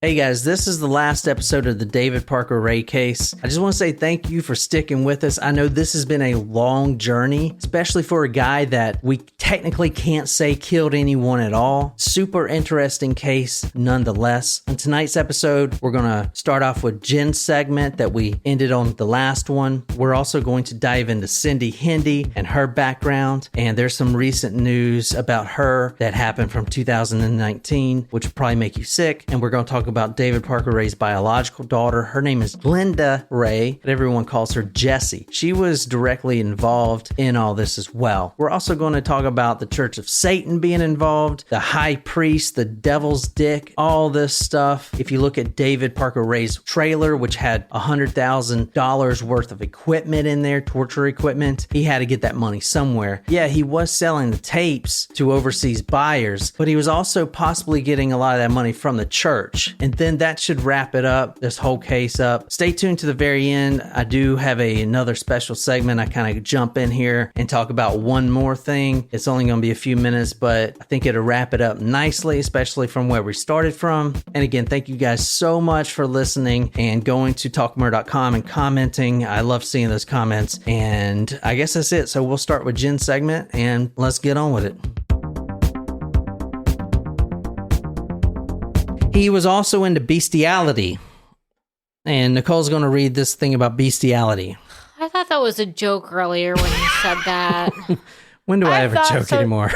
Hey guys, this is the last episode of the David Parker Ray case. I just want to say thank you for sticking with us. I know this has been a long journey, especially for a guy that we technically can't say killed anyone at all. Super interesting case nonetheless. On tonight's episode, we're going to start off with Jen's segment that we ended on the last one. We're also going to dive into Cindy Hendy and her background, and there's some recent news about her that happened from 2019, which will probably make you sick, and we're going to talk about David Parker Ray's biological daughter. Her name is Glenda Ray, but everyone calls her Jessie. She was directly involved in all this as well. We're also going to talk about the Church of Satan being involved, the high priest, the devil's dick, all this stuff. If you look at David Parker Ray's trailer, which had $100,000 worth of equipment in there, torture equipment, he had to get that money somewhere. Yeah, he was selling the tapes to overseas buyers, but he was also possibly getting a lot of that money from the church. And then that should wrap it up, this whole case up. Stay tuned to the very end. I do have another special segment. I kind of jump in here and talk about one more thing. It's only going to be a few minutes, but I think it'll wrap it up nicely, especially from where we started from. And again, thank you guys so much for listening and going to talkmurder.com and commenting. I love seeing those comments. And I guess that's it. So we'll start with Jen's segment and let's get on with it. He was also into bestiality. And Nicole's going to read this thing about bestiality. I thought that was a joke earlier when you said that. When do I ever joke anymore?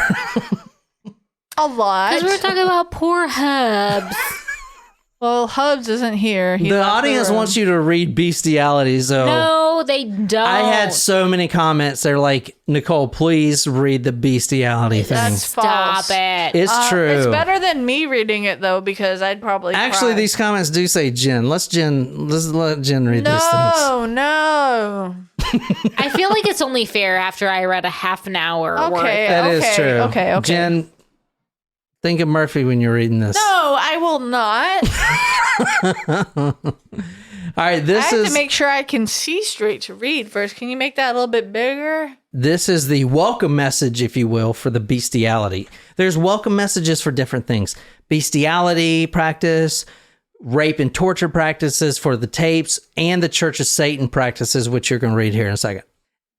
A lot. Because we were talking about poor Hubs. Well, Hubs isn't here. The audience wants you to read bestiality, so... No, they don't. I had so many comments. They're like, Nicole, please read the bestiality thing. That's false. Stop it. It's true. It's better than me reading it, though, because I'd probably Actually, cry. these comments do say Jen. Let's let Jen read these things. No. I feel like it's only fair after I read a half an hour worth. That is true. Okay. Jen, think of Murphy when you're reading this. No, I will not. All right, I have to make sure I can see straight to read first. Can you make that a little bit bigger? This is the welcome message, if you will, for the bestiality. There's welcome messages for different things. Bestiality practice, rape and torture practices for the tapes, and the Church of Satan practices, which you're going to read here in a second.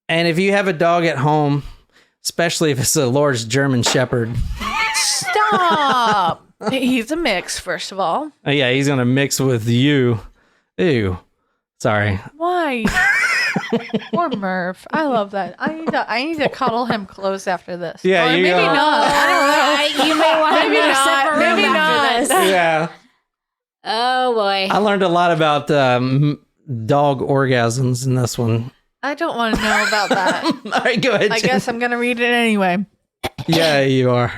And if you have a dog at home, especially if it's a large German Shepherd... Stop! He's a mix, first of all. Oh, yeah, he's going to mix with you. Ew. Sorry. Why? Poor Murph. I love that. I need to cuddle him close after this. Yeah, or you maybe go. not. I don't know. You may want to Maybe go not. separate room Maybe after not. this. Yeah. Oh, boy. I learned a lot about dog orgasms in this one. I don't want to know about that. All right, go ahead, I Jen. guess I'm going to read it anyway. Yeah, you are.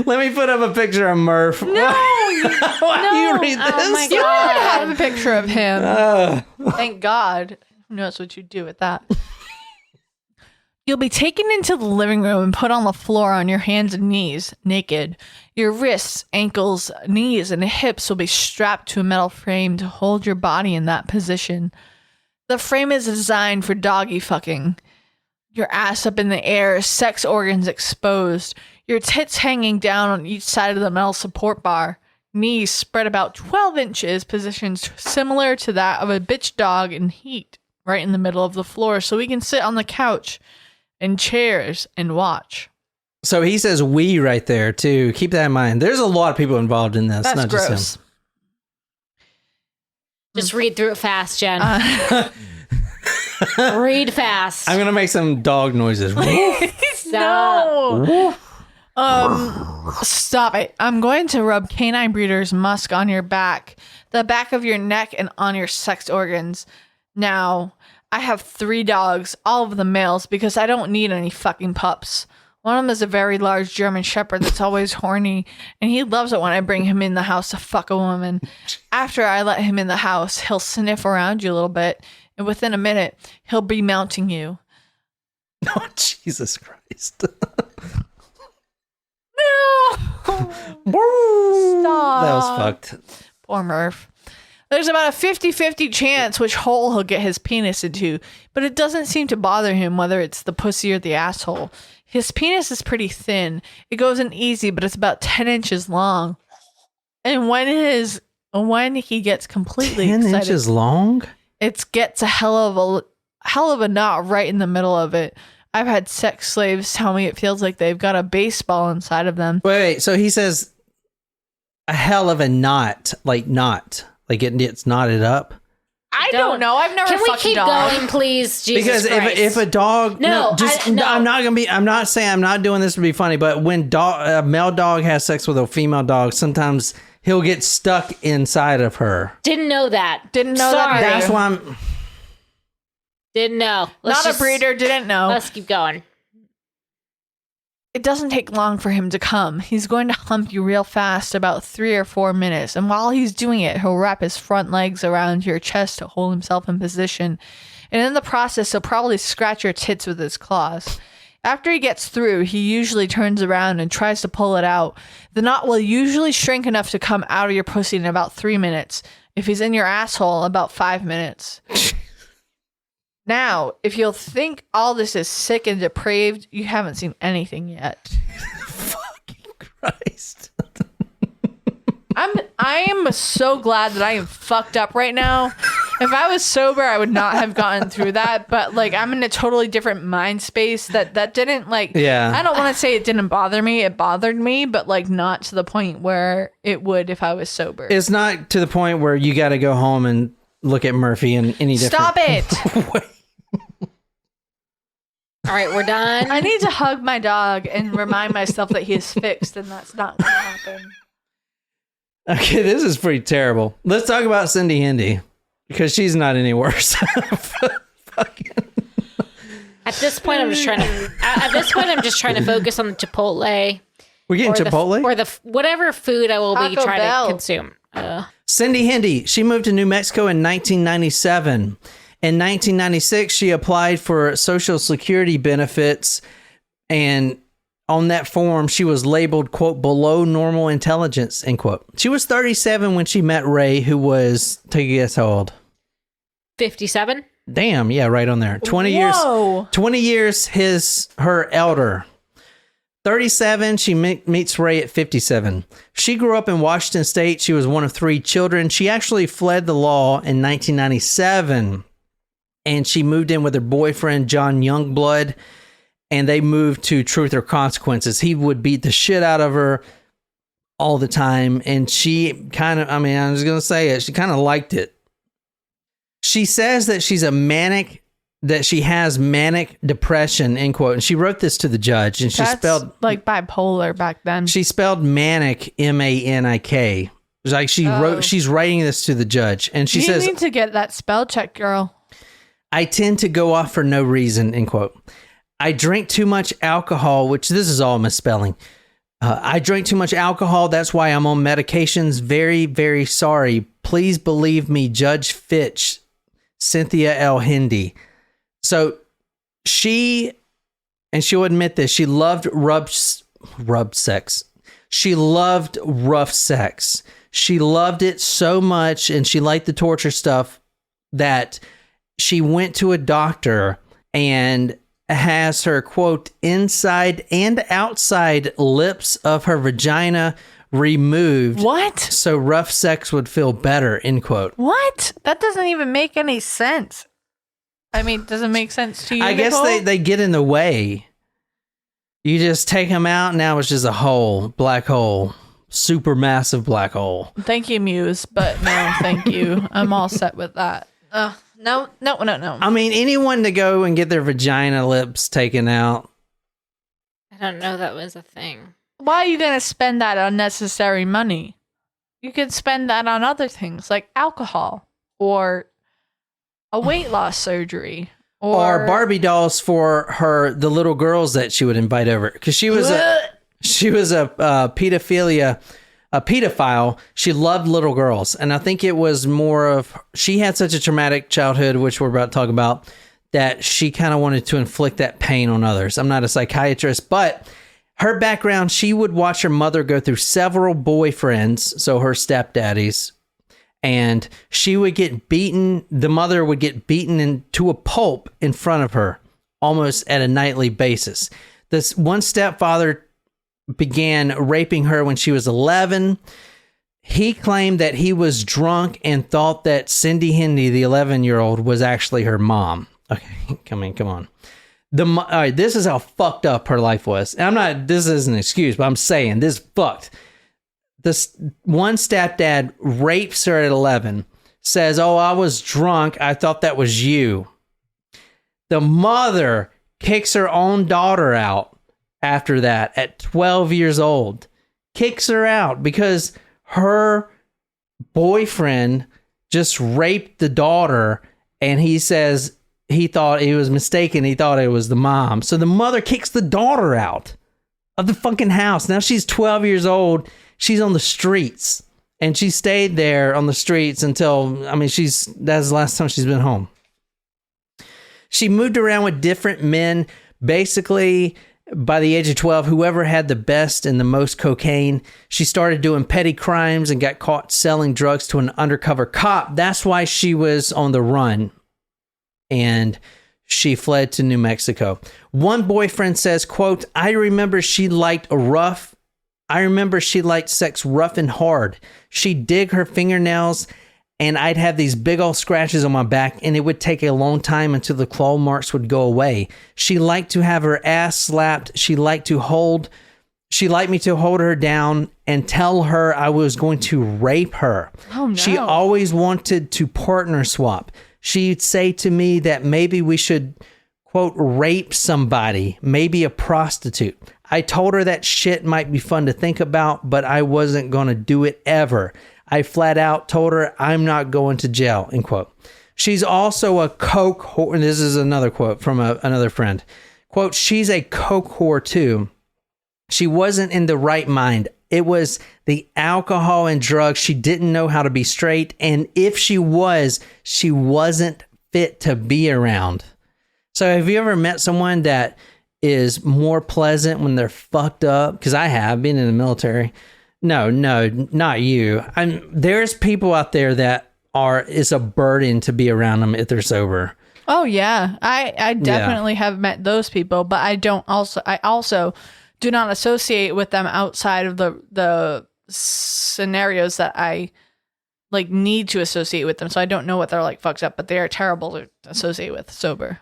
Let me put up a picture of Murph. No! Why do you read this? Oh, my You God. would have a picture of him. Thank God. Who knows what you'd do with that? You'll be taken into the living room and put on the floor on your hands and knees, naked. Your wrists, ankles, knees, and hips will be strapped to a metal frame to hold your body in that position. The frame is designed for doggy fucking. Your ass up in the air, sex organs exposed. Your tits hanging down on each side of the metal support bar. Knees spread about 12 inches, positioned similar to that of a bitch dog in heat, right in the middle of the floor, so we can sit on the couch and chairs and watch. So he says we right there, too. Keep that in mind. There's a lot of people involved in this, That's not gross. just him. Just read through it fast, Jen. Read fast. I'm going to make some dog noises. No. Stop it. I'm going to rub Canine Breeder's musk on your back, the back of your neck, and on your sex organs. Now, I have 3 dogs, all of them males, because I don't need any fucking pups. One of them is a very large German Shepherd that's always horny, and he loves it when I bring him in the house to fuck a woman. After I let him in the house, he'll sniff around you a little bit, and within a minute, he'll be mounting you. Oh, Jesus Christ. No! Stop. That was fucked. Poor Murph. There's about a 50-50 chance which hole he'll get his penis into, but it doesn't seem to bother him whether it's the pussy or the asshole. His penis is pretty thin. It goes in easy, but it's about 10 inches long. And when he gets completely 10 excited, inches long? it gets a hell of a knot right in the middle of it. I've had sex slaves tell me it feels like they've got a baseball inside of them. Wait, so he says a hell of a knot, like it's knotted up? I don't know. I've never Can we fucked keep a dog. going, please? Jesus Because Christ. if a dog, No, no. I'm not saying I'm not doing this to be funny, but when a male dog has sex with a female dog, sometimes he'll get stuck inside of her. Didn't know that. Didn't know Sorry. that. That's why I'm. Didn't know. Not a breeder, didn't know. Let's keep going. It doesn't take long for him to come. He's going to hump you real fast, about 3 or 4 minutes. And while he's doing it, he'll wrap his front legs around your chest to hold himself in position. And in the process, he'll probably scratch your tits with his claws. After he gets through, he usually turns around and tries to pull it out. The knot will usually shrink enough to come out of your pussy in about 3 minutes. If he's in your asshole, about 5 minutes. Now, if you'll think all this is sick and depraved, you haven't seen anything yet. Fucking Christ. I am so glad that I am fucked up right now. If I was sober, I would not have gotten through that. But like, I'm in a totally different mind space that didn't like. Yeah. I don't want to say it didn't bother me. It bothered me, but like not to the point where it would if I was sober. It's not to the point where you got to go home and look at Murphy in any different. Stop it. All right, we're done. I need to hug my dog and remind myself that he is fixed, and that's not going to happen. Okay, this is pretty terrible. Let's talk about Cindy Hendy because she's not any worse. At this point, I'm just trying to focus on the Chipotle. We're getting Chipotle? Or the whatever food I will be Taco trying Bell. to consume. Cindy Hendy, she moved to New Mexico in 1997. In 1996, she applied for Social Security benefits, and on that form, she was labeled, quote, below normal intelligence, end quote. She was 37 when she met Ray, who was, take a guess how old? 57? Damn, yeah, right on there. 20 Whoa. years her elder. 37, she meets Ray at 57. She grew up in Washington State. She was one of 3 children. She actually fled the law in 1997, and she moved in with her boyfriend, John Youngblood, and they moved to Truth or Consequences. He would beat the shit out of her all the time, and she kind of, I was going to say it, she kind of liked it. She says that she has manic depression, end quote. And she wrote this to the judge, and she That's spelled like bipolar back then. She spelled manic, M-A-N-I-K. It's like she's writing this to the judge, and she says, "You need to get that spell check, girl." I tend to go off for no reason, end quote. I drink too much alcohol, which this is all misspelling. I drink too much alcohol. That's why I'm on medications. Very, very sorry. Please believe me, Judge Fitch, Cynthia L. Hendy. So she'll admit this. She loved rubbed sex. She loved rough sex. She loved it so much, and she liked the torture stuff, that she went to a doctor and has her, quote, inside and outside lips of her vagina removed. What? So rough sex would feel better, end quote. What? That doesn't even make any sense. Does it make sense to you, I guess Nicole? they get in the way. You just take them out, now it's just a hole, black hole, super massive black hole. Thank you, Muse, but no, thank you. I'm all set with that. No. Anyone to go and get their vagina lips taken out. I don't know that was a thing. Why are you going to spend that unnecessary money? You could spend that on other things like alcohol or a weight loss surgery Or Barbie dolls for the little girls that she would invite over. Because she was a pedophile. She loved little girls. And I think it was more of, she had such a traumatic childhood, which we're about to talk about, that she kind of wanted to inflict that pain on others. I'm not a psychiatrist, but her background, she would watch her mother go through several boyfriends, so her stepdaddies, and she would get beaten. The mother would get beaten into a pulp in front of her almost at a nightly basis. This one stepfather began raping her when she was 11. He claimed that he was drunk and thought that Cindy Hendy, the 11-year-old, was actually her mom. Okay, come on. All right, this is how fucked up her life was. And this is an excuse, but I'm saying this is fucked. This one stepdad rapes her at 11, says, "Oh, I was drunk. I thought that was you." The mother kicks her own daughter out after that at 12 years old. Kicks her out because her boyfriend just raped the daughter, and he says he thought he was mistaken. He thought it was the mom. So the mother kicks the daughter out of the fucking house. Now she's 12 years old. She's on the streets, and she stayed there on the streets until, that's the last time she's been home. She moved around with different men. Basically, by the age of 12, whoever had the best and the most cocaine, she started doing petty crimes and got caught selling drugs to an undercover cop. That's why she was on the run, and she fled to New Mexico. One boyfriend says, quote, I remember she liked sex rough and hard. She'd dig her fingernails, and I'd have these big old scratches on my back, and it would take a long time until the claw marks would go away. She liked to have her ass slapped. She liked me to hold her down and tell her I was going to rape her. Oh, no. She always wanted to partner swap. She'd say to me that maybe we should, quote, rape somebody, maybe a prostitute. I told her that shit might be fun to think about, but I wasn't going to do it ever. I flat out told her I'm not going to jail, end quote. She's also a coke whore. And this is another quote from another friend. Quote, she's a coke whore too. She wasn't in the right mind. It was the alcohol and drugs. She didn't know how to be straight. And if she wasn't fit to be around. So have you ever met someone that is more pleasant when they're fucked up? Because I have been in the military. No, not you. There's people out there that it's a burden to be around them if they're sober. Oh yeah, I definitely have met those people, but I also do not associate with them outside of the scenarios that I like need to associate with them. So I don't know what they're like fucked up, but they are terrible to associate with sober.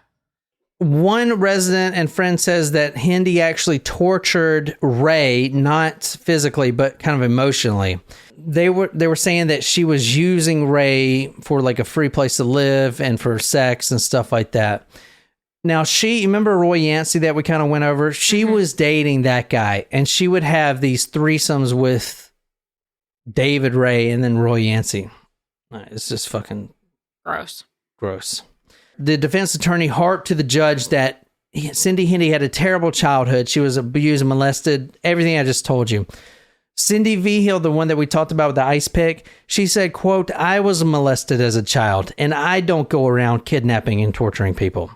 One resident and friend says that Hendy actually tortured Ray, not physically, but kind of emotionally. They were saying that she was using Ray for like a free place to live and for sex and stuff like that. Now, you remember Roy Yancey that we kind of went over? She was dating that guy, and she would have these threesomes with David Ray and then Roy Yancey. It's just fucking Gross. The defense attorney harped to the judge that Cindy Hendy had a terrible childhood. She was abused and molested, everything I just told you. Cindy Vigil, the one that we talked about with the ice pick, she said, quote, I was molested as a child, and I don't go around kidnapping and torturing people.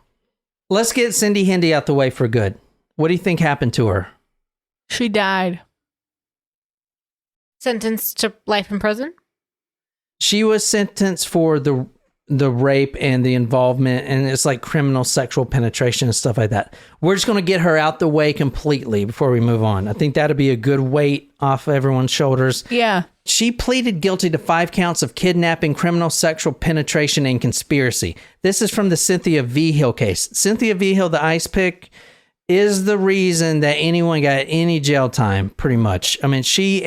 Let's get Cindy Hendy out the way for good. What do you think happened to her? She died. Sentenced to life in prison? She was sentenced for the rape and the involvement, and it's like criminal sexual penetration and stuff like that. We're just going to get her out the way completely before we move on. I think that'd be a good weight off everyone's shoulders. Yeah. She pleaded guilty to 5 counts of kidnapping, criminal sexual penetration, and conspiracy. This is from the Cynthia Vigil case. Cynthia Vigil, the ice pick, is the reason that anyone got any jail time, pretty much. I mean, she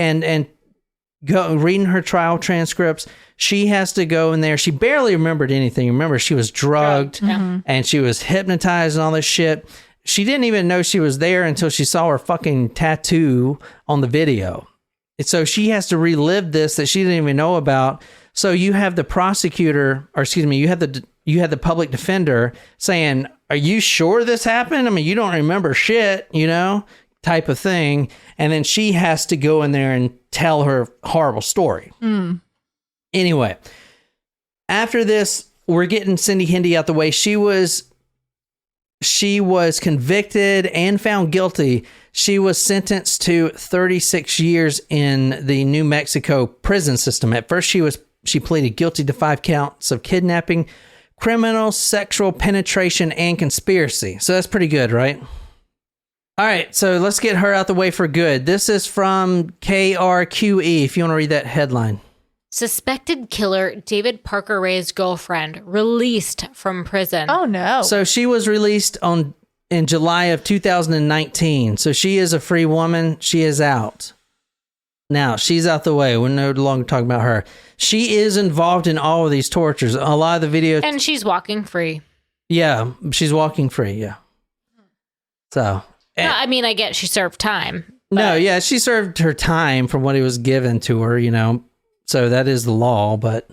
reading her trial transcripts, she has to go in there. She barely remembered anything. Remember, she was drugged and she was hypnotized and all this shit. She didn't even know she was there until she saw her fucking tattoo on the video. And so she has to relive this that she didn't even know about. So you have the prosecutor, or excuse me, you had the public defender saying, are you sure this happened? I mean, you don't remember shit, type of thing. And then she has to go in there and tell her horrible story. Anyway, after this, we're getting Cindy Hendy out the way. She was convicted and found guilty. She was sentenced to 36 years in the New Mexico prison system. At first, she pleaded guilty to 5 counts of kidnapping, criminal sexual penetration, and conspiracy. So that's pretty good, right? All right, so let's get her out the way for good. This is from KRQE, if you want to read that headline. Suspected killer David Parker Ray's girlfriend released from prison. Oh, no. So she was released in July of 2019. So she is a free woman. She is out. Now, she's out the way. We're no longer talking about her. She is involved in all of these tortures. A lot of the videos. And she's walking free. Yeah, she's walking free, yeah. So. No, I mean, I get she served time. No, yeah, she served her time from what it was given to her, you know. So that is the law, but,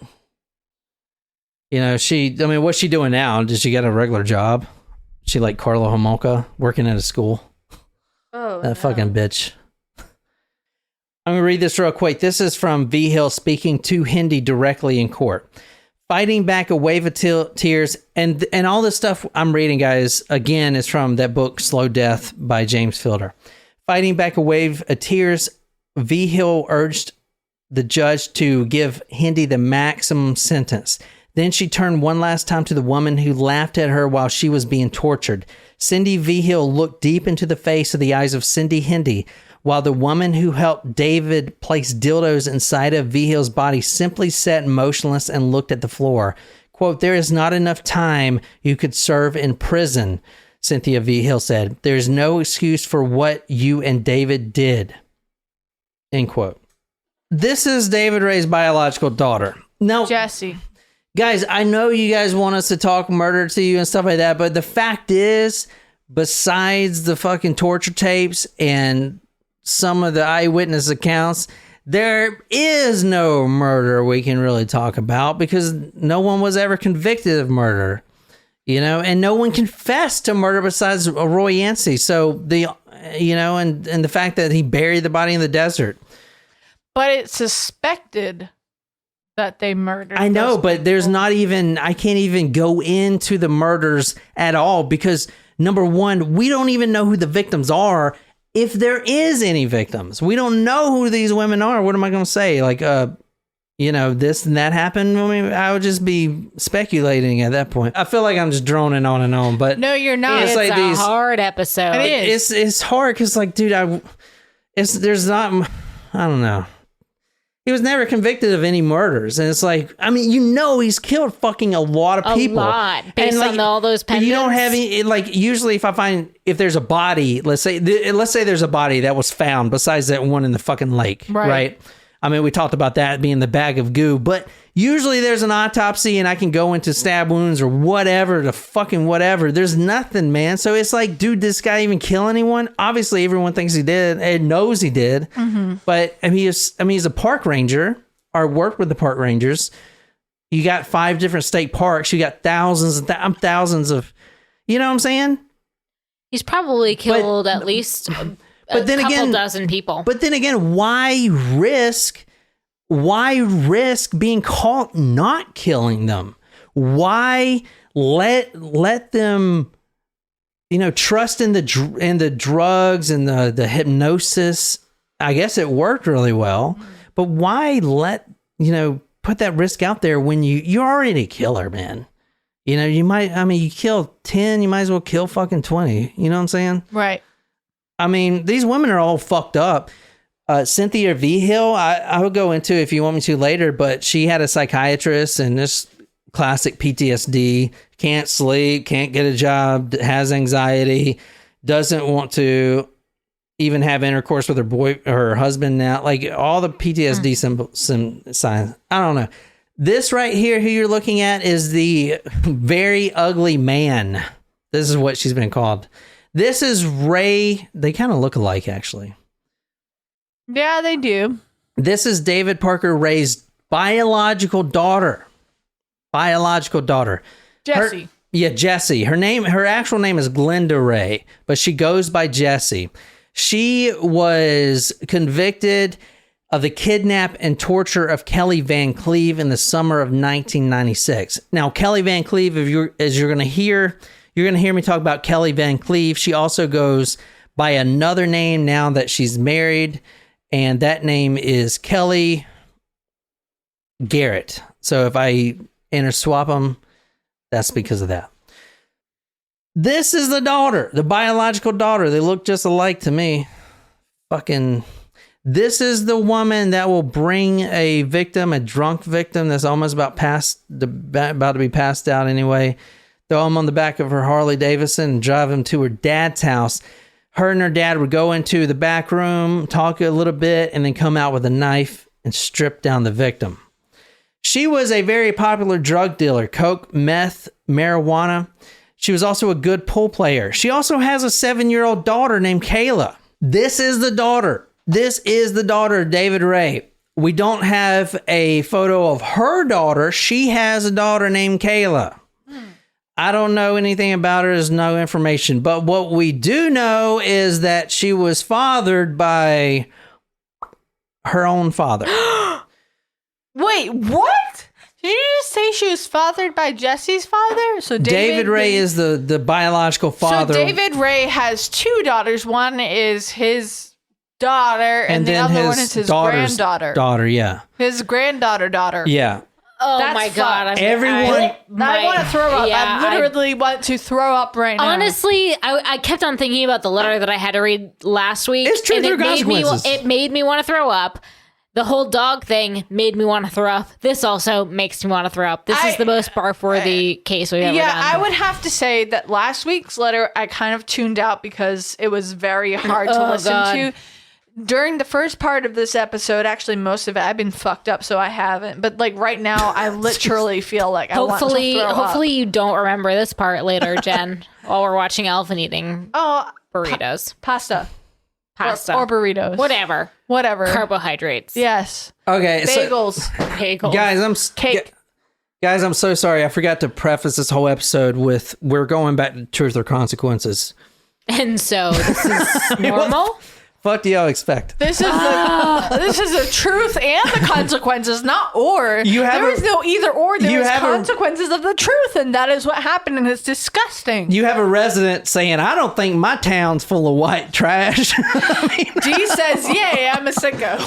you know, what's she doing now? Does she get a regular job? She like Carla Homolka working at a school? Oh, that fucking bitch. I'm going to read this real quick. This is from V. Hill speaking to Hindi directly in court. Fighting back a wave of tears. And all this stuff I'm reading, guys, again, is from that book, Slow Death by James Fielder. Fighting back a wave of tears, V. Hill urged the judge to give Hindi the maximum sentence. Then she turned one last time to the woman who laughed at her while she was being tortured. Cindy V. Hill looked deep into the face of the eyes of Cindy Hindi, while the woman who helped David place dildos inside of V. Hill's body simply sat motionless and looked at the floor. Quote, "There is not enough time you could serve in prison," Cynthia V. Hill said. "There is no excuse for what you and David did." End quote. This is David Ray's biological daughter. Now, Jesse. guys, I know you guys want us to talk murder to you and stuff like that, but the fact is, besides the fucking torture tapes and some of the eyewitness accounts, there is no murder we can really talk about because no one was ever convicted of murder, you know, and no one confessed to murder besides Roy Yancey. So and the fact that he buried the body in the desert. But it's suspected that they murdered. I know, those but people. there's not even, I can't even go into the murders at all because number one, we don't even know who the victims are. If there is any victims, we don't know who these women are. What am I going to say? Like, this and that happened. I mean, I would just be speculating at that point. I feel like I'm just droning on and on, but No, you're not. It's like a hard episode. It is. it's hard because, like, dude, there's not, I don't know. He was never convicted of any murders. And it's like, I mean, he's killed fucking a lot of people. A lot. Based on all those pendants. You don't have any, like, usually if there's a body, let's say there's a body that was found besides that one in the fucking lake, right? I mean, we talked about that being the bag of goo, but usually there's an autopsy and I can go into stab wounds or whatever, the fucking whatever. There's nothing, man. So it's like, dude, did this guy even kill anyone? Obviously, everyone thinks he did and knows he did. Mm-hmm. But he's a park ranger or worked with the park rangers. You got 5 different state parks. You got thousands of, you know what I'm saying? He's probably killed at least a couple dozen people. But then again, why risk being caught not killing them? Why let them, trust in the drugs and the hypnosis? I guess it worked really well, but why put that risk out there when you're already a killer, man? You kill 10, you might as well kill fucking 20. You know what I'm saying? Right. I mean, these women are all fucked up. Cynthia V. Hill, I will go into if you want me to later, but she had a psychiatrist and this classic PTSD, can't sleep, can't get a job, has anxiety, doesn't want to even have intercourse with her husband now. Like all the PTSD signs. I don't know. This right here, who you're looking at, is the very ugly man. This is what she's been called. This is Ray. They kind of look alike, actually. Yeah, they do. This is David Parker Ray's biological daughter. Jessie. Jessie. Her actual name is Glenda Ray, but she goes by Jessie. She was convicted of the kidnap and torture of Kelly Van Cleve in the summer of 1996. Now, Kelly Van Cleve, as you're going to hear me talk about Kelly Van Cleve. She also goes by another name now that she's married, and that name is Kelly Garrett. So if I interswap them, that's because of that. This is the daughter, the biological daughter. They look just alike to me. This is the woman that will bring a victim, a drunk victim that's almost about to be passed out anyway. Throw him on the back of her Harley Davidson and drive him to her dad's house. Her and her dad would go into the back room, talk a little bit, and then come out with a knife and strip down the victim. She was a very popular drug dealer, coke, meth, marijuana. She was also a good pool player. She also has a 7-year-old daughter named Kayla. This is the daughter. This is the daughter of David Ray. We don't have a photo of her daughter. She has a daughter named Kayla. I don't know anything about her. There's no information. But what we do know is that she was fathered by her own father. Wait, what? Did you just say she was fathered by Jesse's father? So David Ray is the biological father. So David Ray has 2 daughters. One is his daughter, and the other one is his granddaughter. Yeah. His granddaughter. Yeah. Oh my God. I want to throw up. Yeah, I literally want to throw up right now. Honestly, I kept on thinking about the letter that I had to read last week. It's true. It made me want to throw up. The whole dog thing made me want to throw up. This also makes me want to throw up. This is the most barf-worthy case we've ever done. Yeah, I would have to say that last week's letter I kind of tuned out because it was very hard to listen to. During the first part of this episode, actually most of it, I've been fucked up, so I haven't. But like right now, I literally feel like I want to throw up. Hopefully you don't remember this part later, Jen, while we're watching Alvin eating burritos. Pasta. Or burritos. Whatever. Carbohydrates. Yes. Okay. Bagels. Bagels. Guys, I'm so sorry. I forgot to preface this whole episode with we're going back to Truth or Consequences. And so this is normal? What do y'all expect? This is the truth and the consequences, not or. There is no either or. There is consequences of the truth, and that is what happened, and it's disgusting. You have a resident saying, "I don't think my town's full of white trash." G says, "Yay, I'm a sicko."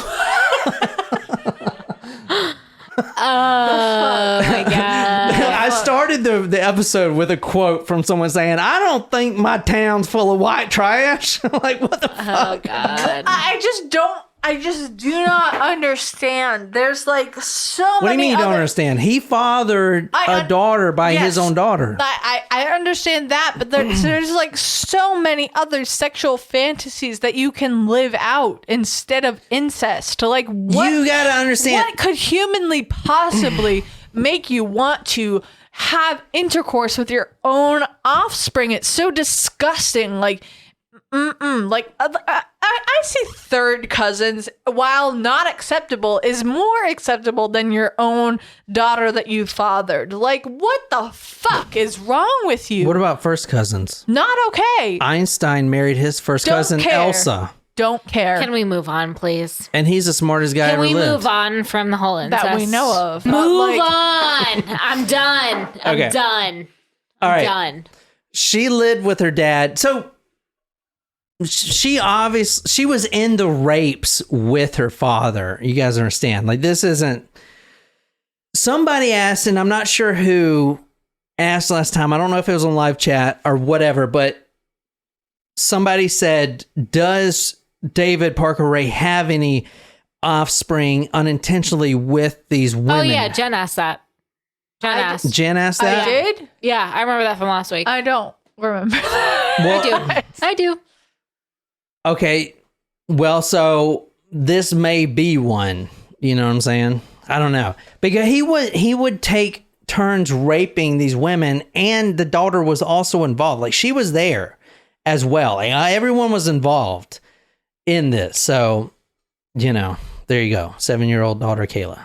Oh my God. I started the episode with a quote from someone saying, "I don't think my town's full of white trash." Like, what the fuck? Oh God. I just do not understand. There's like so many. What do you mean you don't understand? He fathered a daughter by his own daughter. I understand that, but there's like so many other sexual fantasies that you can live out instead of incest. Like, what? You gotta understand. What could humanly possibly make you want to have intercourse with your own offspring? It's so disgusting. Like, like I see third cousins, while not acceptable, is more acceptable than your own daughter that you fathered. Like, what the fuck is wrong with you? What about first cousins? Not okay. Einstein married his first cousin, Elsa. Don't care. Can we move on, please? And he's the smartest guy ever lived. Can we move on from the whole incest? That we know of. Move on. I'm done. I'm done. All right. Done. She lived with her dad. So she was in the rapes with her father. You guys understand? Like, this isn't. Somebody asked, and I'm not sure who asked last time. I don't know if it was on live chat or whatever, but somebody said, "Does David Parker Ray have any offspring unintentionally with these women?" Oh yeah, Jen asked that. Jen asked that? I did? Yeah, I remember that from last week. I don't remember. Well, I do. Okay, well, so this may be one. You know what I'm saying? I don't know, because he would take turns raping these women, and the daughter was also involved. Like, she was there as well. Like, everyone was involved in this. So, you know, there you go. 7-year-old daughter Kayla.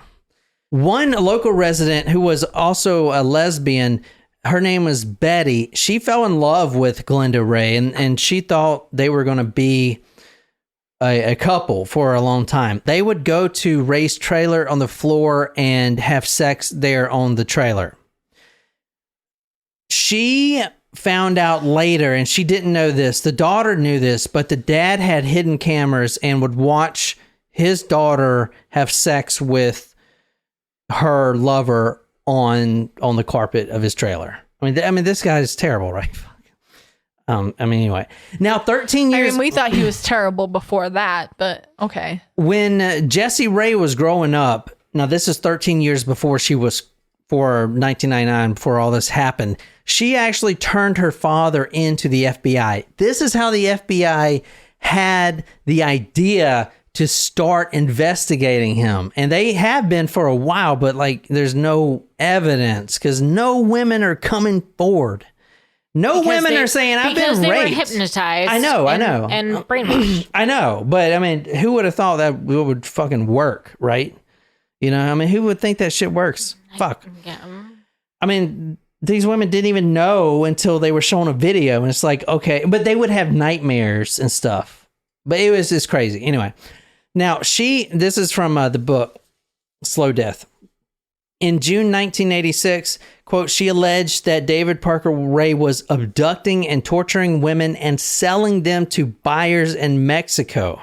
One local resident who was also a lesbian, her name was Betty. She fell in love with Glenda Ray, and she thought they were going to be a couple for a long time. They would go to Ray's trailer on the floor and have sex there on the trailer. She found out later, and she didn't know this. The daughter knew this, but the dad had hidden cameras and would watch his daughter have sex with her lover on the carpet of his trailer. I mean, this guy is terrible, right? Anyway. Now, 13 years... we thought he was terrible before that, but okay. When Jessie Ray was growing up, now this is 13 years before she was, for 1999, before all this happened, she actually turned her father into the FBI. This is how the FBI had the idea to start investigating him. And they have been for a while, but like there's no evidence because no women are coming forward. Because women are saying, I've been raped. Because they were hypnotized. I know. And brainwashed. I know. But I mean, who would have thought that would fucking work, right? You know, I mean, who would think that shit works? Fuck. Yeah. I mean, these women didn't even know until they were shown a video. And it's like, okay. But they would have nightmares and stuff. But it was just crazy. Anyway. Now, this is from the book, Slow Death. In June 1986, quote, she alleged that David Parker Ray was abducting and torturing women and selling them to buyers in Mexico.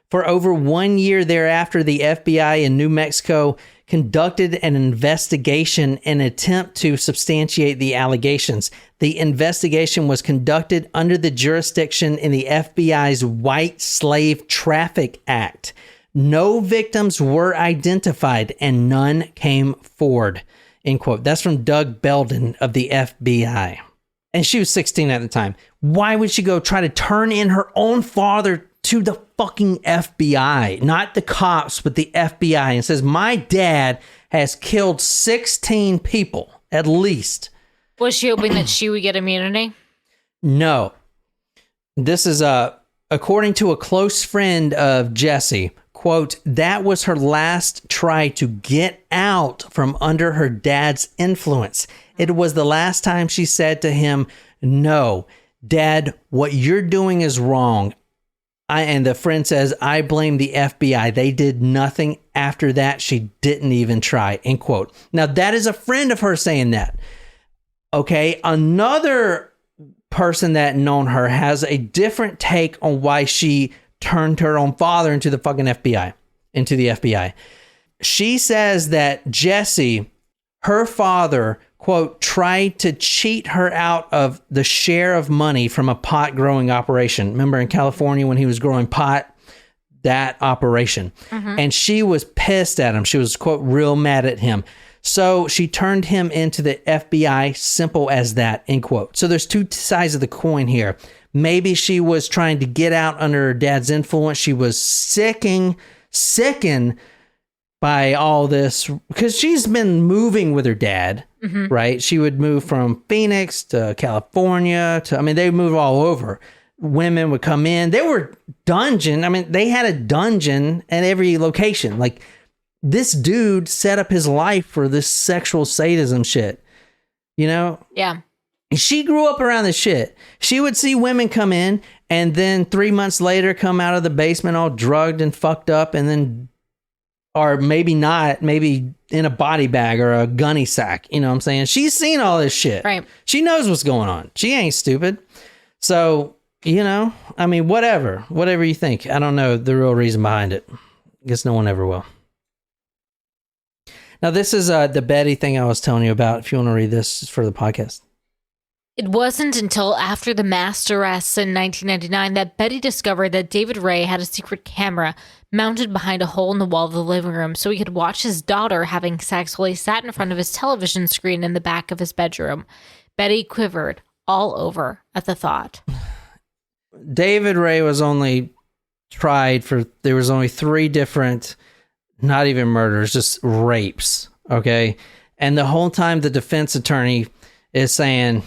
For over 1 year thereafter, the FBI in New Mexico conducted an investigation in an attempt to substantiate the allegations. The investigation was conducted under the jurisdiction in the FBI's White Slave Traffic Act. No victims were identified and none came forward, end quote. That's from Doug Belden of the FBI. And she was 16 at the time. Why would she go try to turn in her own father to the fucking FBI? Not the cops, but the FBI. And says, my dad has killed 16 people, at least. Was she hoping that she would get immunity? No. This is according to a close friend of Jessie, quote, that was her last try to get out from under her dad's influence. It was the last time she said to him, no, Dad, what you're doing is wrong. And the friend says, I blame the FBI. They did nothing after that. She didn't even try, end quote. Now, that is a friend of hers saying that. Okay, another person that known her has a different take on why she turned her own father into the fucking FBI, into the FBI. She says that Jessie, her father, quote, tried to cheat her out of the share of money from a pot growing operation. Remember in California when he was growing pot, that operation. Mm-hmm. And she was pissed at him. She was, quote, real mad at him. So she turned him into the FBI, simple as that, end quote. So there's two sides of the coin here. Maybe she was trying to get out under her dad's influence. She was sickened by all this because she's been moving with her dad, mm-hmm. right? She would move from Phoenix to California they move all over. Women would come in. They were dungeon. They had a dungeon at every location. Like this dude set up his life for this sexual sadism shit, you know? Yeah. She grew up around this shit. She would see women come in and then 3 months later come out of the basement all drugged and fucked up and then, or maybe not, maybe in a body bag or a gunny sack. You know what I'm saying? She's seen all this shit. Right. She knows what's going on. She ain't stupid. So, whatever you think. I don't know the real reason behind it. I guess no one ever will. Now, this is the Betty thing I was telling you about. If you want to read this for the podcast. It wasn't until after the mass arrests in 1999 that Betty discovered that David Ray had a secret camera mounted behind a hole in the wall of the living room so he could watch his daughter having sex while he sat in front of his television screen in the back of his bedroom. Betty quivered all over at the thought. David Ray was only tried for, there was only 3 different, not even murders, just rapes, okay? And the whole time the defense attorney is saying...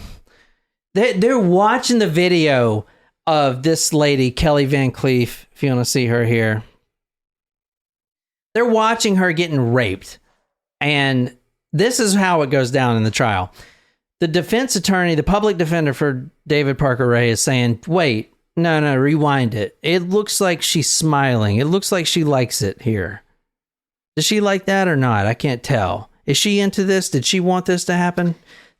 They're watching the video of this lady, Kelly Van Cleef, if you want to see her here. They're watching her getting raped. And this is how it goes down in the trial. The defense attorney, the public defender for David Parker Ray is saying, wait, no, rewind it. It looks like she's smiling. It looks like she likes it here. Does she like that or not? I can't tell. Is she into this? Did she want this to happen?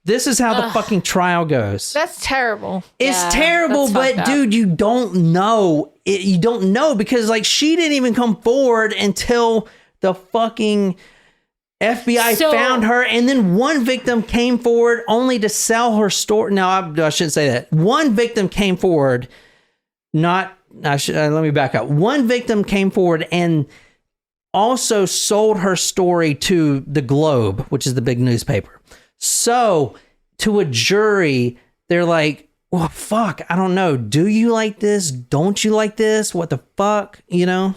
This is how the fucking trial goes. That's terrible. It's terrible, but dude, you don't know. You don't know because like she didn't even come forward until the fucking FBI found her, and then one victim came forward only to sell her story. No, I shouldn't say that. One victim came forward, let me back up. One victim came forward and also sold her story to the Globe, which is the big newspaper. So to a jury, they're like, well, fuck, I don't know. Do you like this? Don't you like this? What the fuck? You know?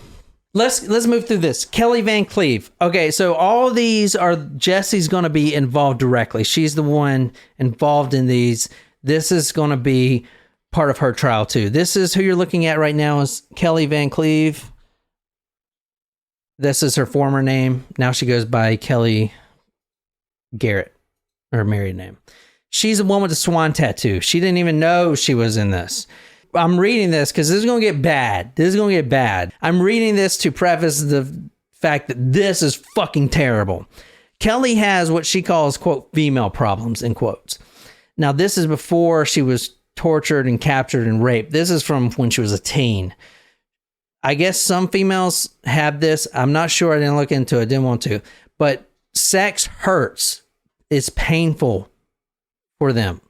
Let's move through this. Kelly Van Cleve. Okay, so all these are Jesse's going to be involved directly. She's the one involved in these. This is going to be part of her trial too. This is who you're looking at right now is Kelly Van Cleve. This is her former name. Now she goes by Kelly Garrett, her married name. She's the one with the swan tattoo. She didn't even know she was in this. I'm reading this because this is going to get bad. I'm reading this to preface the fact that this is fucking terrible. Kelly has what she calls, quote, female problems, in quotes. Now, this is before she was tortured and captured and raped. This is from when she was a teen. I guess some females have this. I'm not sure. I didn't look into it. Didn't want to. But sex hurts. It's painful for them.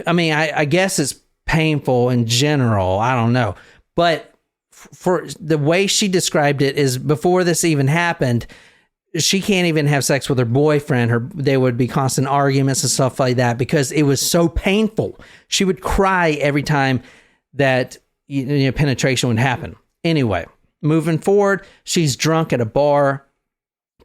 I mean, I guess it's painful in general. I don't know. But for the way she described it is before this even happened, she can't even have sex with her boyfriend. They would be constant arguments and stuff like that because it was so painful. She would cry every time that penetration would happen. Anyway, moving forward, she's drunk at a bar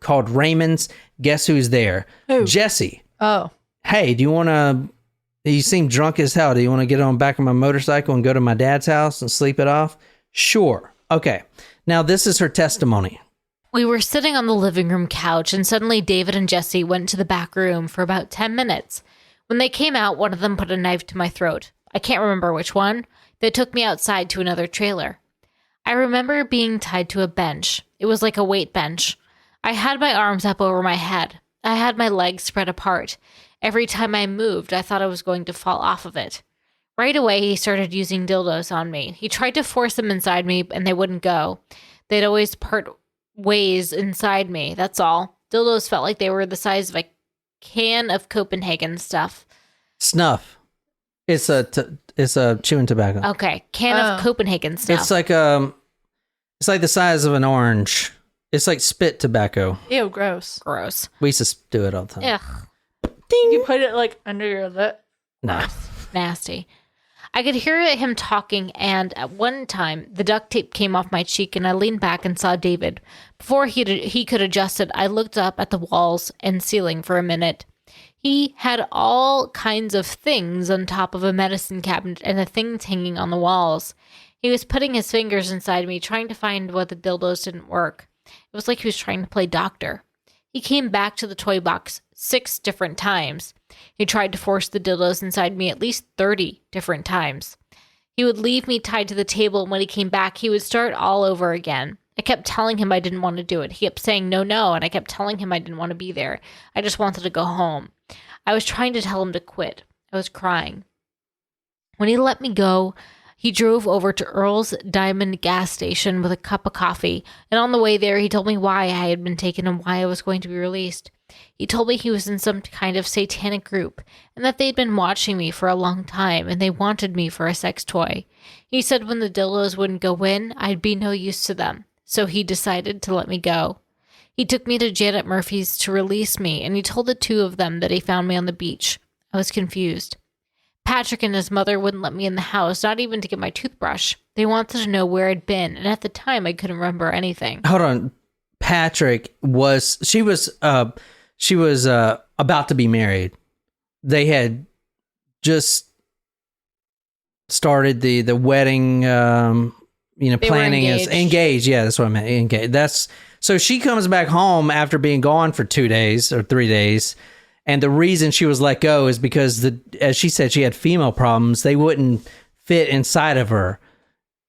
called Raymond's. Guess who's there? Who? Jesse. Oh. Hey, you seem drunk as hell. Do you want to get on the back of my motorcycle and go to my dad's house and sleep it off? Sure. Okay. Now, this is her testimony. We were sitting on the living room couch, and suddenly David and Jesse went to the back room for about 10 minutes. When they came out, one of them put a knife to my throat. I can't remember which one. They took me outside to another trailer. I remember being tied to a bench. It was like a weight bench. I had my arms up over my head. I had my legs spread apart. Every time I moved, I thought I was going to fall off of it. Right away, he started using dildos on me. He tried to force them inside me, and they wouldn't go. They'd always part ways inside me, that's all. Dildos felt like they were the size of a can of Copenhagen stuff. Snuff. It's a chewing tobacco. Okay, can of Copenhagen stuff. It's like the size of an orange. It's like spit tobacco. Ew, gross. Gross. We used to do it all the time. Ugh. Ding. You put it like under your lip. No. Nasty. I could hear him talking, and at one time, the duct tape came off my cheek, and I leaned back and saw David. Before he could adjust it, I looked up at the walls and ceiling for a minute. He had all kinds of things on top of a medicine cabinet and the things hanging on the walls. He was putting his fingers inside me, trying to find what the dildos didn't work. It was like he was trying to play doctor. He came back to the toy box 6 different times. He tried to force the dildos inside me at least 30 different times. He would leave me tied to the table, and when he came back, he would start all over again. I kept telling him I didn't want to do it. He kept saying no, and I kept telling him I didn't want to be there. I just wanted to go home. I was trying to tell him to quit. I was crying. When he let me go, he drove over to Earl's Diamond gas station with a cup of coffee, and on the way there, he told me why I had been taken and why I was going to be released. He told me he was in some kind of satanic group, and that they'd been watching me for a long time, and they wanted me for a sex toy. He said when the dildos wouldn't go in, I'd be no use to them, so he decided to let me go. He took me to Janet Murphy's to release me, and he told the 2 of them that he found me on the beach. I was confused. Patrick and his mother wouldn't let me in the house, not even to get my toothbrush. They wanted to know where I'd been, and at the time, I couldn't remember anything. Hold on. Patrick was about to be married. They had just started the wedding, planning is engaged. Yeah, that's what I meant. Engaged. So she comes back home after being gone for 2 days or 3 days. And the reason she was let go is because as she said, she had female problems. They wouldn't fit inside of her.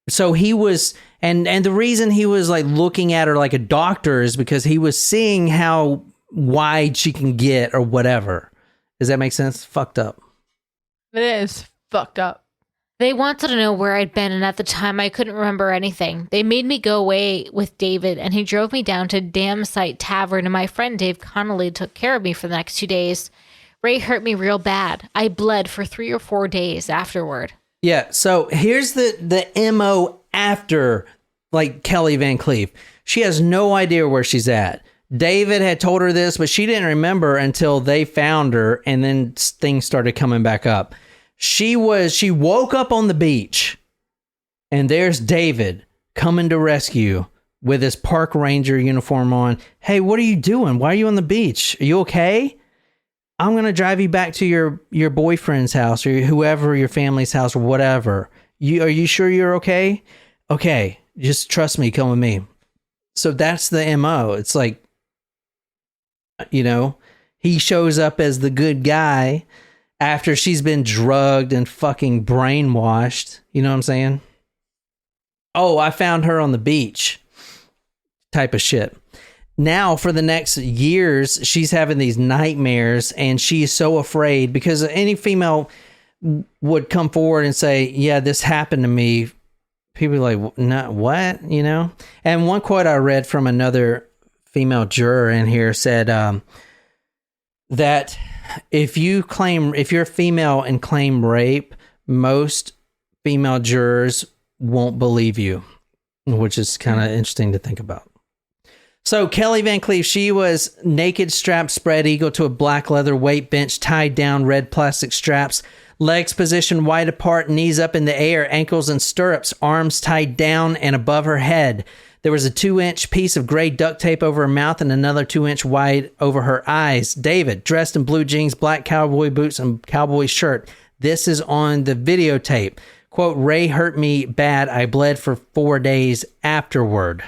So he was, and the reason he was like looking at her like a doctor is because he was seeing how wide she can get or whatever. Does that make sense? Fucked up. It is fucked up. They wanted to know where I'd been, and at the time, I couldn't remember anything. They made me go away with David, and he drove me down to Dam Site Tavern, and my friend Dave Connolly took care of me for the next 2 days. Ray hurt me real bad. I bled for 3 or 4 days afterward. Yeah, so here's the MO after, like, Kelly Van Cleef. She has no idea where she's at. David had told her this, but she didn't remember until they found her, and then things started coming back up. She woke up on the beach, and there's David coming to rescue with his park ranger uniform on. Hey, what are you doing? Why are you on the beach? Are you okay? I'm going to drive you back to your boyfriend's house or whoever, your family's house or whatever. Are you sure you're okay? Okay, just trust me, come with me. So that's the MO. It's like, you know, he shows up as the good guy after she's been drugged and fucking brainwashed. You know what I'm saying? Oh, I found her on the beach type of shit. Now, for the next years, she's having these nightmares, and she's so afraid because any female would come forward and say, yeah, this happened to me. People are like, no, what? You know? And one quote I read from another female juror in here said that if you're female and claim rape, most female jurors won't believe you, which is kind of interesting to think about. So Kelly Van Cleef, she was naked, strapped, spread eagle to a black leather weight bench, tied down, red plastic straps, legs positioned wide apart, knees up in the air, ankles in stirrups, arms tied down and above her head. There was a 2-inch piece of gray duct tape over her mouth and another 2-inch wide over her eyes. David, dressed in blue jeans, black cowboy boots, and cowboy shirt. This is on the videotape. Quote, Ray hurt me bad. I bled for 4 days afterward.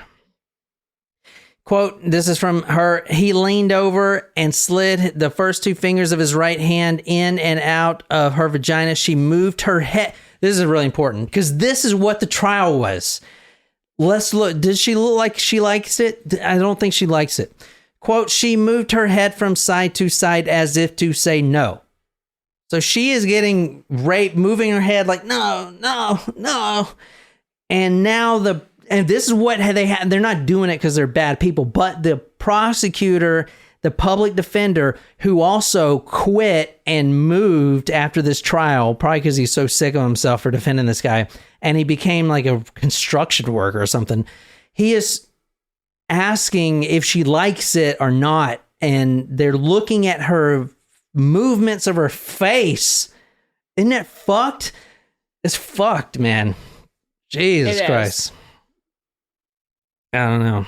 Quote, this is from her. He leaned over and slid the first 2 fingers of his right hand in and out of her vagina. She moved her head. This is really important because this is what the trial was. Let's look. Does she look like she likes it? I don't think she likes it. Quote, she moved her head from side to side as if to say no. So she is getting raped, moving her head like, no, no, no. And now and this is what they had. They're not doing it because they're bad people, but the prosecutor, the public defender, who also quit and moved after this trial, probably because he's so sick of himself for defending this guy, and he became like a construction worker or something. He is asking if she likes it or not, and they're looking at her movements of her face. Isn't that fucked? It's fucked, man. Jesus Christ. I don't know.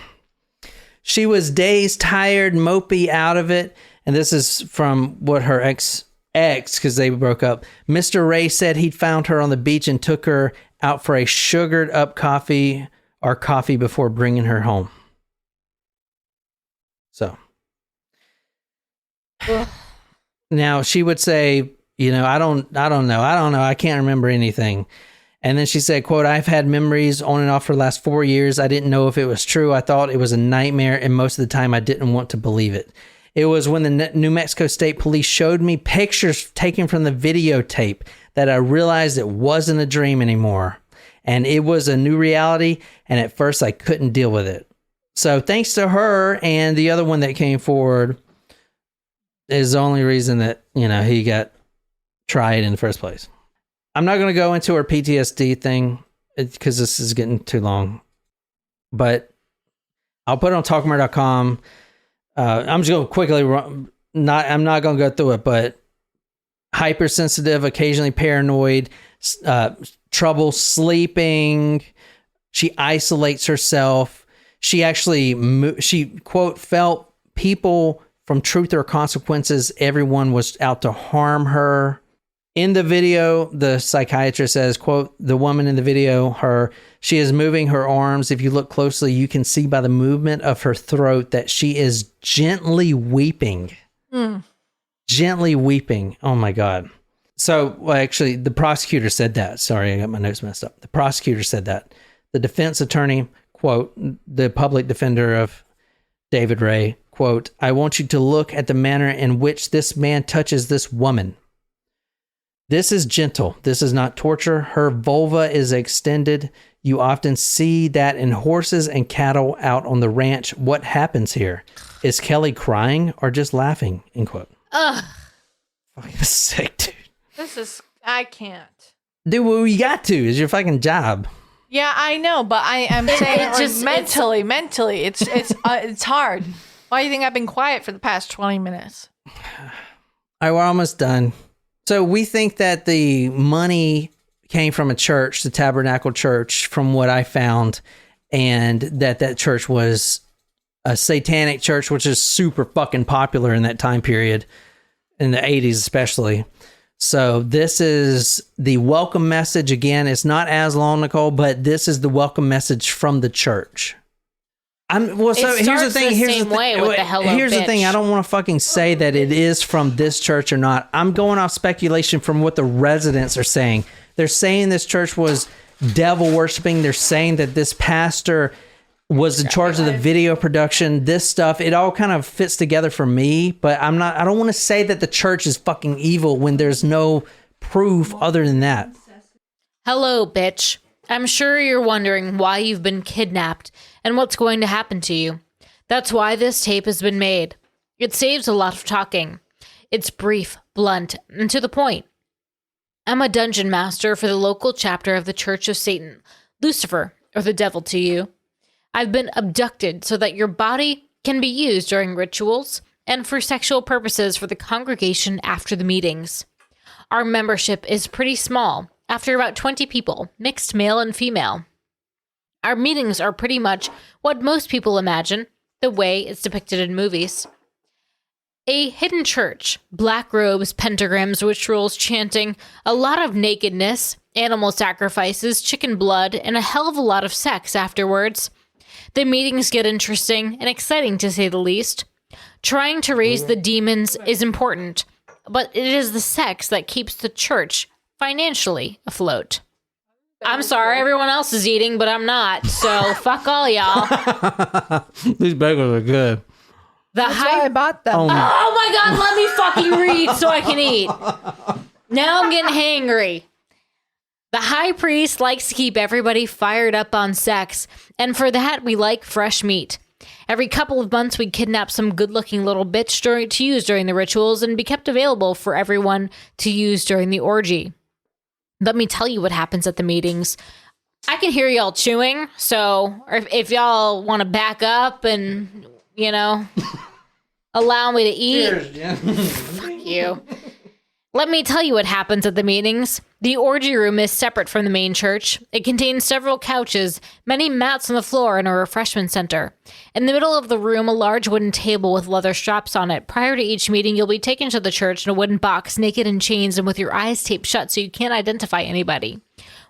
She was dazed, tired, mopey, out of it. And this is from what her ex, because they broke up. Mr. Ray said he'd found her on the beach and took her out for a sugared up coffee before bringing her home. So. Now she would say, you know, I don't know. I can't remember anything. And then she said, quote, I've had memories on and off for the last 4 years. I didn't know if it was true. I thought it was a nightmare, and most of the time I didn't want to believe it. It was when the New Mexico State Police showed me pictures taken from the videotape that I realized it wasn't a dream anymore. And it was a new reality, and at first I couldn't deal with it. So thanks to her and the other one that came forward is the only reason that, you know, he got tried in the first place. I'm not going to go into her PTSD thing because this is getting too long, but I'll put it on talkmurder.com. I'm just going to quickly I'm not going to go through it, but hypersensitive, occasionally paranoid, trouble sleeping. She isolates herself. She actually, quote, felt people from Truth or Consequences. Everyone was out to harm her. In the video, the psychiatrist says, quote, the woman in the video, she is moving her arms. If you look closely, you can see by the movement of her throat that she is gently weeping. Gently weeping. Oh my God. So, well, actually, the prosecutor said that. Sorry, I got my notes messed up. The prosecutor said that. The defense attorney, quote, the public defender of David Ray, quote, I want you to look at the manner in which this man touches this woman. This is gentle. This is not torture. Her vulva is extended. You often see that in horses and cattle out on the ranch. What happens here? Is Kelly crying or just laughing? End quote. Ugh. Fucking sick, dude. I can't. Dude, what you got to is your fucking job. Yeah, I know, but I'm saying just mentally, it's hard. Why do you think I've been quiet for the past 20 minutes? All right, we're almost done. So we think that the money came from a church, the Tabernacle Church, from what I found, and that church was a satanic church, which is super fucking popular in that time period, in the 80s especially. So this is the welcome message. Again, it's not as long, Nicole, but this is the welcome message from the church. So here's the thing. Here's the thing. I don't want to fucking say that it is from this church or not. I'm going off speculation from what the residents are saying. They're saying this church was devil worshiping. They're saying that this pastor was in charge of the video production. This stuff, it all kind of fits together for me. But I don't want to say that the church is fucking evil when there's no proof other than that. Hello, bitch. I'm sure you're wondering why you've been kidnapped and what's going to happen to you. That's why this tape has been made. It saves a lot of talking. It's brief, blunt, and to the point. I'm a dungeon master for the local chapter of the Church of Satan, Lucifer, or the devil to you. I've been abducted so that your body can be used during rituals and for sexual purposes for the congregation after the meetings. Our membership is pretty small, after about 20 people, mixed male and female. Our meetings are pretty much what most people imagine, the way it's depicted in movies. A hidden church, black robes, pentagrams, rituals, chanting, a lot of nakedness, animal sacrifices, chicken blood, and a hell of a lot of sex afterwards. The meetings get interesting and exciting to say the least. Trying to raise the demons is important, but it is the sex that keeps the church financially afloat. I'm sorry, everyone else is eating, but I'm not, so fuck all y'all. These bagels are good. That's why I bought them. Oh my god, let me fucking read so I can eat. Now I'm getting hangry. The high priest likes to keep everybody fired up on sex, and for that we like fresh meat. Every couple of months we kidnap some good-looking little bitch to use during the rituals and be kept available for everyone to use during the orgy. Let me tell you what happens at the meetings. I can hear y'all chewing, so if y'all want to back up and, allow me to eat. Cheers, Jen. Fuck you. Let me tell you what happens at the meetings. The orgy room is separate from the main church. It contains several couches, many mats on the floor, and a refreshment center. In the middle of the room, a large wooden table with leather straps on it. Prior to each meeting, you'll be taken to the church in a wooden box, naked in chains and with your eyes taped shut so you can't identify anybody.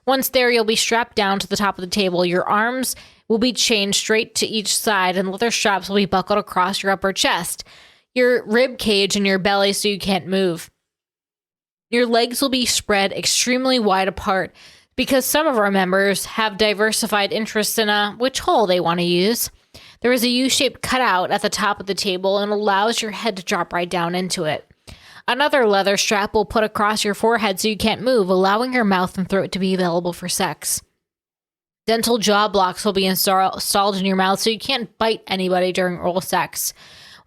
Once there, you'll be strapped down to the top of the table. Your arms will be chained straight to each side, and leather straps will be buckled across your upper chest, your rib cage, and your belly so you can't move. Your legs will be spread extremely wide apart because some of our members have diversified interests in which hole they want to use. There is a U-shaped cutout at the top of the table and allows your head to drop right down into it. Another leather strap will put across your forehead so you can't move, allowing your mouth and throat to be available for sex. Dental jaw blocks will be installed in your mouth so you can't bite anybody during oral sex.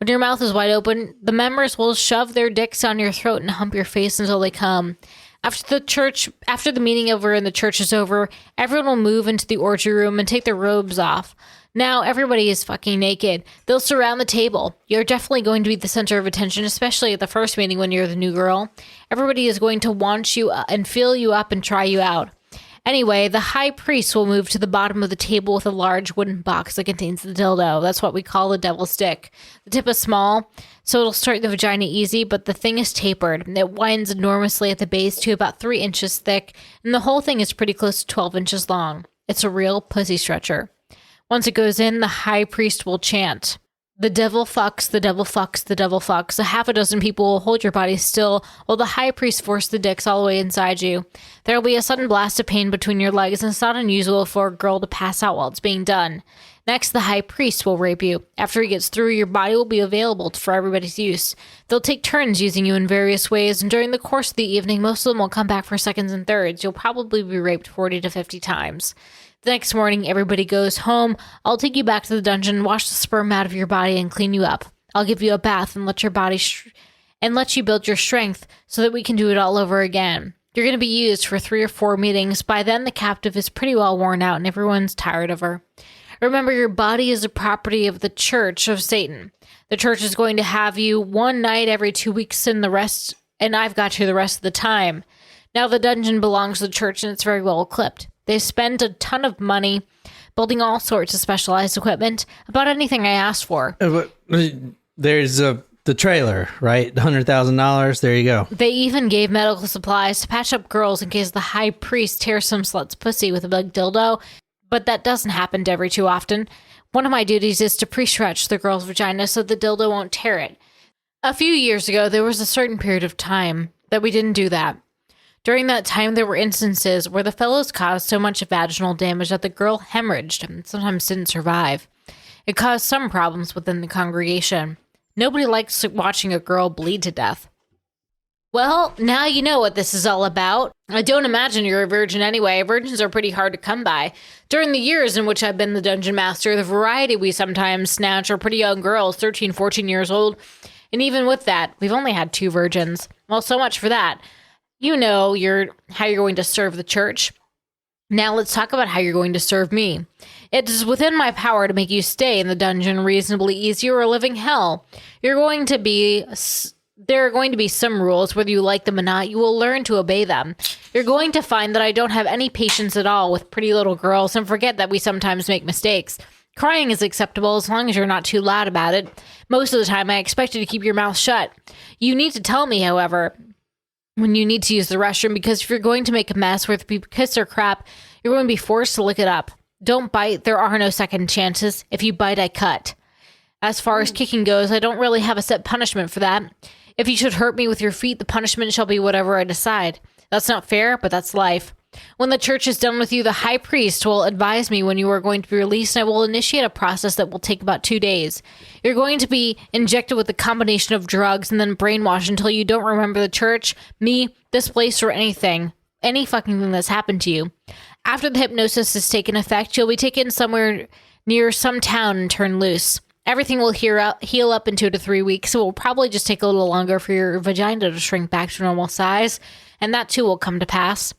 When your mouth is wide open, the members will shove their dicks down your throat and hump your face until they come. After the meeting over and the church is over, everyone will move into the orgy room and take their robes off. Now everybody is fucking naked. They'll surround the table. You're definitely going to be the center of attention, especially at the first meeting when you're the new girl. Everybody is going to want you and fill you up and try you out. Anyway, the high priest will move to the bottom of the table with a large wooden box that contains the dildo. That's what we call the devil's stick. The tip is small, so it'll start the vagina easy, but the thing is tapered. It winds enormously at the base to about 3 inches thick, and the whole thing is pretty close to 12 inches long. It's a real pussy stretcher. Once it goes in, the high priest will chant, "The devil fucks, the devil fucks, the devil fucks." A half a dozen people will hold your body still while the high priest forces the dicks all the way inside you. There will be a sudden blast of pain between your legs, and it's not unusual for a girl to pass out while it's being done. Next, the high priest will rape you. After he gets through, your body will be available for everybody's use. They'll take turns using you in various ways, and during the course of the evening, most of them will come back for seconds and thirds. You'll probably be raped 40 to 50 times. The next morning, everybody goes home. I'll take you back to the dungeon, wash the sperm out of your body, and clean you up. I'll give you a bath and let you build your strength so that we can do it all over again. You're going to be used for 3 or 4 meetings. By then, the captive is pretty well worn out and everyone's tired of her. Remember, your body is a property of the Church of Satan. The church is going to have you one night every 2 weeks and I've got you the rest of the time. Now, the dungeon belongs to the church and it's very well equipped. They spend a ton of money building all sorts of specialized equipment, about anything I asked for. There's the trailer, right? $100,000. There you go. They even gave medical supplies to patch up girls in case the high priest tears some slut's pussy with a big dildo, but that doesn't happen every too often. One of my duties is to pre-stretch the girl's vagina so the dildo won't tear it. A few years ago, there was a certain period of time that we didn't do that. During that time, there were instances where the fellows caused so much vaginal damage that the girl hemorrhaged and sometimes didn't survive. It caused some problems within the congregation. Nobody likes watching a girl bleed to death. Well, now you know what this is all about. I don't imagine you're a virgin anyway. Virgins are pretty hard to come by. During the years in which I've been the dungeon master, the variety we sometimes snatch are pretty young girls, 13, 14 years old. And even with that, we've only had 2 virgins. Well, so much for that. You know how you're going to serve the church. Now let's talk about how you're going to serve me. It is within my power to make you stay in the dungeon reasonably easy or a living hell. There are going to be some rules, whether you like them or not. You will learn to obey them. You're going to find that I don't have any patience at all with pretty little girls, and forget that we sometimes make mistakes. Crying is acceptable as long as you're not too loud about it. Most of the time, I expect you to keep your mouth shut. You need to tell me, however, when you need to use the restroom, because if you're going to make a mess where people kiss or crap, you're going to be forced to lick it up. Don't bite. There are no second chances. If you bite, I cut. As far as kicking goes, I don't really have a set punishment for that. If you should hurt me with your feet, the punishment shall be whatever I decide. That's not fair, but that's life. When the church is done with you, the high priest will advise me when you are going to be released, and I will initiate a process that will take about 2 days. You're going to be injected with a combination of drugs and then brainwashed until you don't remember the church, me, this place, or anything. Any fucking thing that's happened to you. After the hypnosis has taken effect, you'll be taken somewhere near some town and turned loose. Everything will heal up in 2 to 3 weeks, so it will probably just take a little longer for your vagina to shrink back to normal size, and that too will come to pass.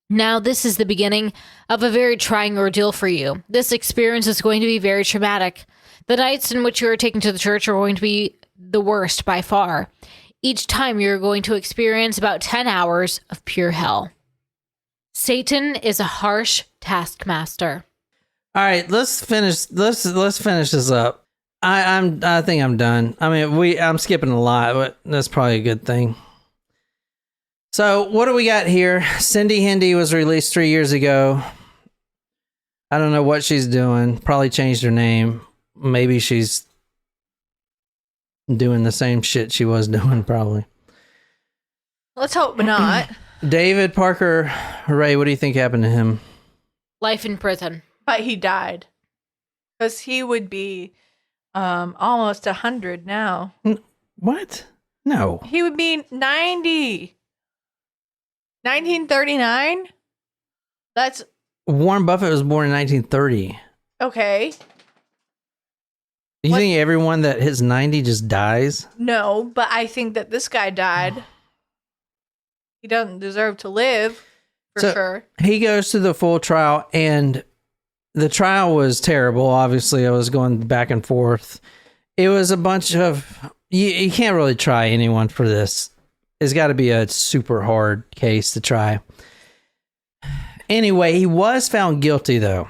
Now, this is the beginning of a very trying ordeal for you. This experience is going to be very traumatic. The nights in which you are taken to the church are going to be the worst by far. Each time you're going to experience about 10 hours of pure hell. Satan is a harsh taskmaster. All right, let's finish. Let's finish this up. I think I'm done. I mean, I'm skipping a lot, but that's probably a good thing. So what do we got here? Cindy Hendy was released 3 years ago. I don't know what she's doing. Probably changed her name. Maybe she's doing the same shit she was doing, probably. Let's hope not. David Parker Ray, what do you think happened to him? Life in prison. But he died. Because he would be almost 100 now. What? No. He would be 90. 1939? That's... Warren Buffett was born in 1930. Okay. You think everyone that hits 90 just dies? No, but I think that this guy died. He doesn't deserve to live, for sure. He goes to the full trial, and the trial was terrible. Obviously, I was going back and forth. It was a bunch of... You can't really try anyone for this. It's got to be a super hard case to try. Anyway, he was found guilty, though.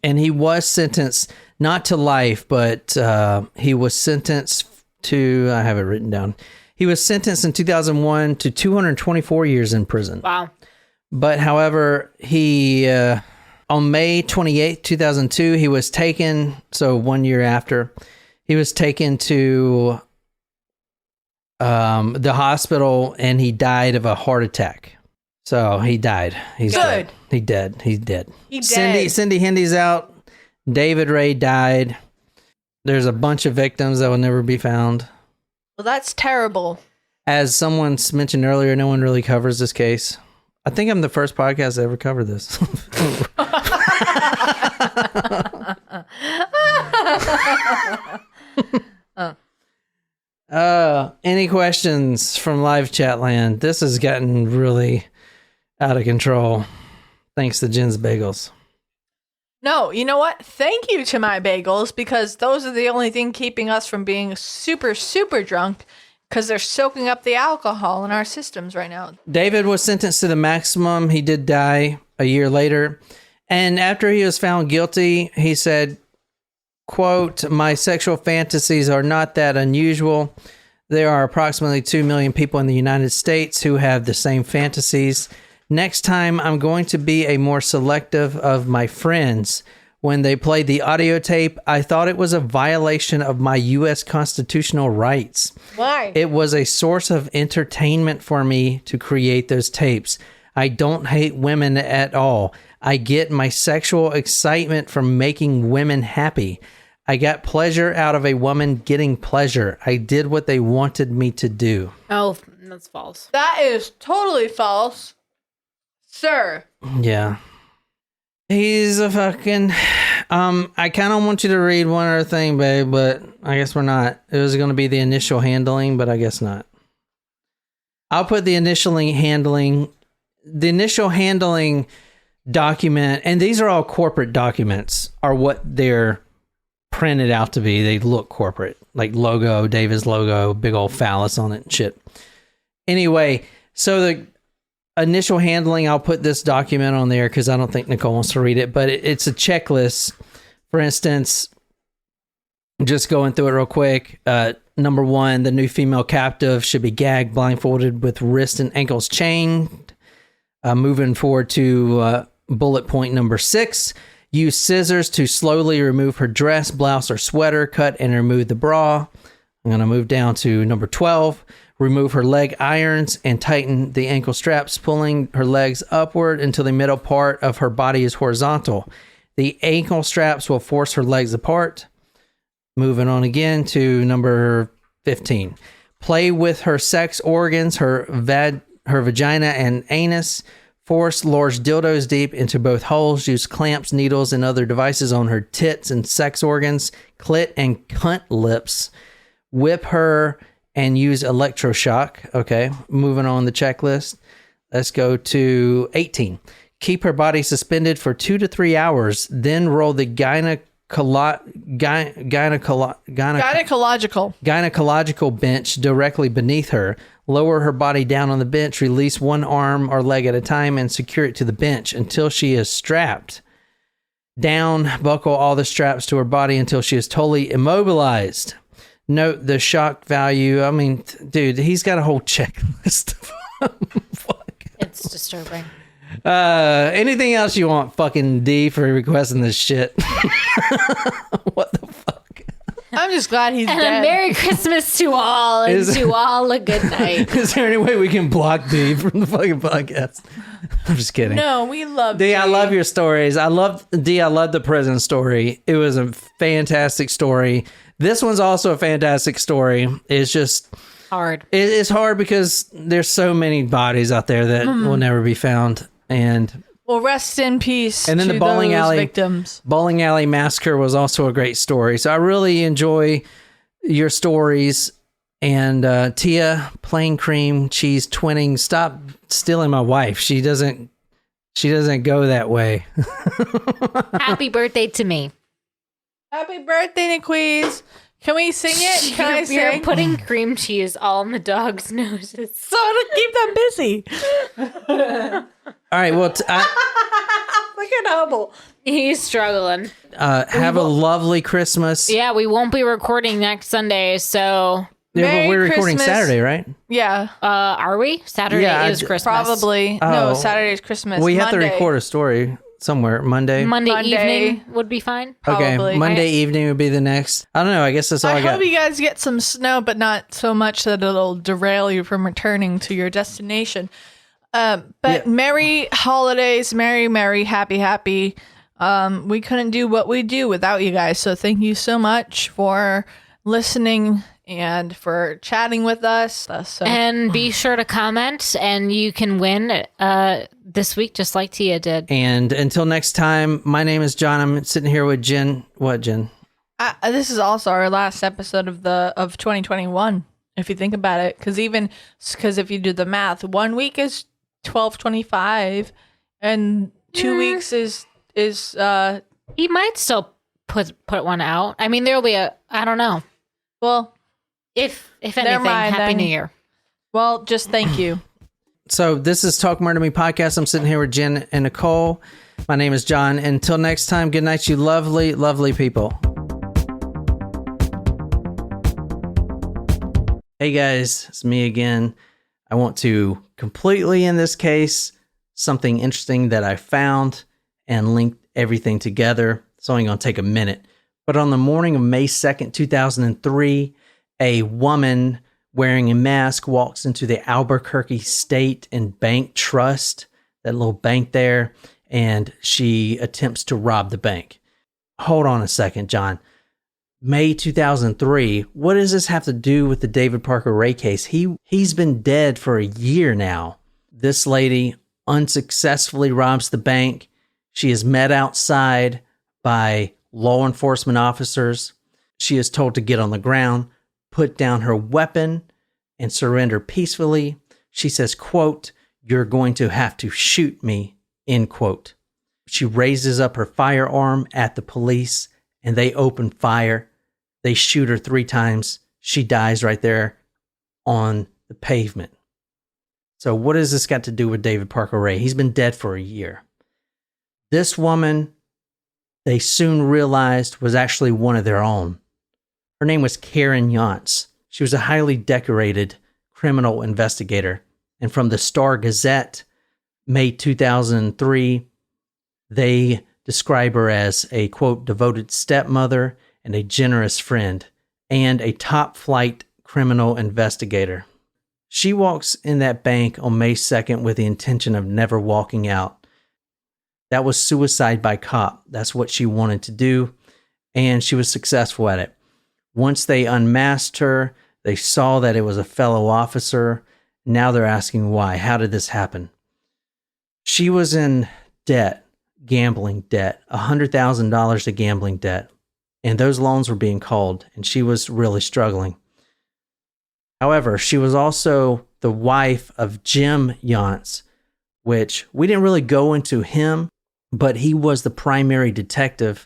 And he was sentenced, not to life, but he was sentenced to... I have it written down. He was sentenced in 2001 to 224 years in prison. Wow. But, however, he... on May 28th, 2002, he was taken... So, 1 year after, he was taken to... the hospital, and he died of a heart attack. So he died. He's good. Dead. He's dead. He dead. Cindy Hendy's out. David Ray died. There's a bunch of victims that will never be found. Well, that's terrible. As someone mentioned earlier, no one really covers this case. I think I'm the first podcast to ever cover this. Any questions from live chat land? This has gotten really out of control. Thanks to Jen's Bagels. No, you know what? Thank you to my bagels, because those are the only thing keeping us from being super, super drunk, because they're soaking up the alcohol in our systems right now. David was sentenced to the maximum. He did die a year later. And after he was found guilty, he said, quote, "My sexual fantasies are not that unusual. There are approximately 2 million people in the United States who have the same fantasies. Next time, I'm going to be a more selective of my friends. When they played the audio tape, I thought it was a violation of my U.S. constitutional rights. Why? It was a source of entertainment for me to create those tapes. I don't hate women at all. I get my sexual excitement from making women happy. I got pleasure out of a woman getting pleasure. I did what they wanted me to do." Oh, that's false. That is totally false. Sir. Yeah. He's a fucking... I kind of want you to read one other thing, babe, but I guess we're not. It was going to be the initial handling, but I guess not. I'll put the initial handling document, and these are all corporate documents, are what they're printed out to be. They look corporate, like logo, David's logo, big old phallus on it and shit. Anyway, so the initial handling, I'll put this document on there because I don't think Nicole wants to read it, but it's a checklist. For instance, just going through it real quick. Number 1, the new female captive should be gagged, blindfolded, with wrists and ankles chained. Moving forward to bullet point number 6, use scissors to slowly remove her dress, blouse, or sweater, cut and remove the bra. I'm going to move down to number 12. Remove her leg irons and tighten the ankle straps, pulling her legs upward until the middle part of her body is horizontal. The ankle straps will force her legs apart. Moving on again to number 15. Play with her sex organs, her vagina and anus. Force large dildos deep into both holes. Use clamps, needles, and other devices on her tits and sex organs, clit, and cunt lips. Whip her and use electroshock. Okay, moving on the checklist. Let's go to 18. Keep her body suspended for 2 to 3 hours. Then roll the gynecological bench directly beneath her. Lower her body down on the bench. Release one arm or leg at a time and secure it to the bench until she is strapped down. Buckle all the straps to her body until she is totally immobilized. Note the shock value. I mean, dude, he's got a whole checklist. Fuck. It's disturbing. Anything else you want, fucking D, for requesting this shit? What the fuck? I'm just glad he's And dead. a Merry Christmas to all, and to all a good night. Is there any way we can block D from the fucking podcast? I'm just kidding. No, we love D, D. I love your stories. I love the prison story. It was a fantastic story. This one's also a fantastic story. It's just Hard. It's hard because there's so many bodies out there that will never be found. And well, rest in peace. And then to the bowling those alley victims. Bowling alley massacre was also a great story. So I really enjoy your stories. And Tia, plain cream cheese twinning, stop stealing my wife. She doesn't go that way. Happy birthday to me. Happy birthday, Niquiz. Can we sing it? Can I You're sing? putting cream cheese all on the dog's noses. So to keep them busy. All right. Well, Look at Hubble. He's struggling. have a lovely Christmas. Yeah, we won't be recording next Sunday, so Yeah, but Merry we're recording Christmas. Saturday, right? Yeah, are we? Saturday Yeah, is Christmas. probably. Oh. No, Saturday's Christmas. We have to Monday. record a story somewhere. Monday. Monday Monday. evening would be fine. Okay. Probably. Monday evening would be the next. I don't know. I guess that's all I I got. hope you guys get some snow, but not so much that it'll derail you from returning to your destination. But Yeah. merry holidays, merry, happy. We couldn't do what we do without you guys. So thank you so much for listening and for chatting with us. And be sure to comment, and you can win this week just like Tia did. And until next time, my name is John. I'm sitting here with Jen. What, Jen? This is also our last episode of 2021, if you think about it. Because if you do the math, 1 week is 12/25, and 2 weeks is he might still put one out. I mean, there'll be I don't know. Well, if anything, Happy New Year. Well, just thank you. So this is Talk Murder Me Podcast. I'm sitting here with Jen and Nicole. My name is John. Until next time, good night, you lovely, lovely people. Hey guys, it's me again. I want to completely, in this case, something interesting that I found and linked everything together. It's only going to take a minute. But on the morning of May 2nd, 2003, a woman wearing a mask walks into the Albuquerque State and Bank Trust, that little bank there, and she attempts to rob the bank. Hold on a second, John. May 2003, what does this have to do with the David Parker Ray case? He's been dead for a year now. This lady unsuccessfully robs the bank. She is met outside by law enforcement officers. She is told to get on the ground, put down her weapon, and surrender peacefully. She says, quote, "You're going to have to shoot me," end quote. She raises up her firearm at the police, and they open fire. They shoot her 3 times. She dies right there on the pavement. So what has this got to do with David Parker Ray? He's been dead for a year. This woman, they soon realized, was actually one of their own. Her name was Karen Yance. She was a highly decorated criminal investigator. And from the Star Gazette, May 2003, they describe her as a, quote, devoted stepmother and a generous friend, and a top-flight criminal investigator. She walks in that bank on May 2nd with the intention of never walking out. That was suicide by cop. That's what she wanted to do, and she was successful at it. Once they unmasked her, they saw that it was a fellow officer. Now they're asking why. How did this happen? She was in debt, gambling debt, $100,000 to gambling debt. And those loans were being called, and she was really struggling. However, she was also the wife of Jim Yance, which we didn't really go into him, but he was the primary detective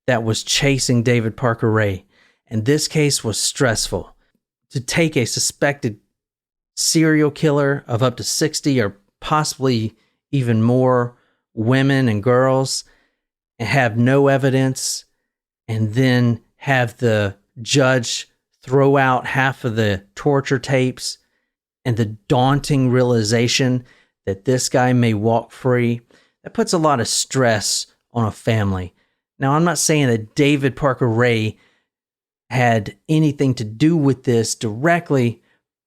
that was chasing David Parker Ray. And this case was stressful. To take a suspected serial killer of up to 60 or possibly even more women and girls and have no evidence, and then have the judge throw out half of the torture tapes, and the daunting realization that this guy may walk free, that puts a lot of stress on a family. Now, I'm not saying that David Parker Ray had anything to do with this directly,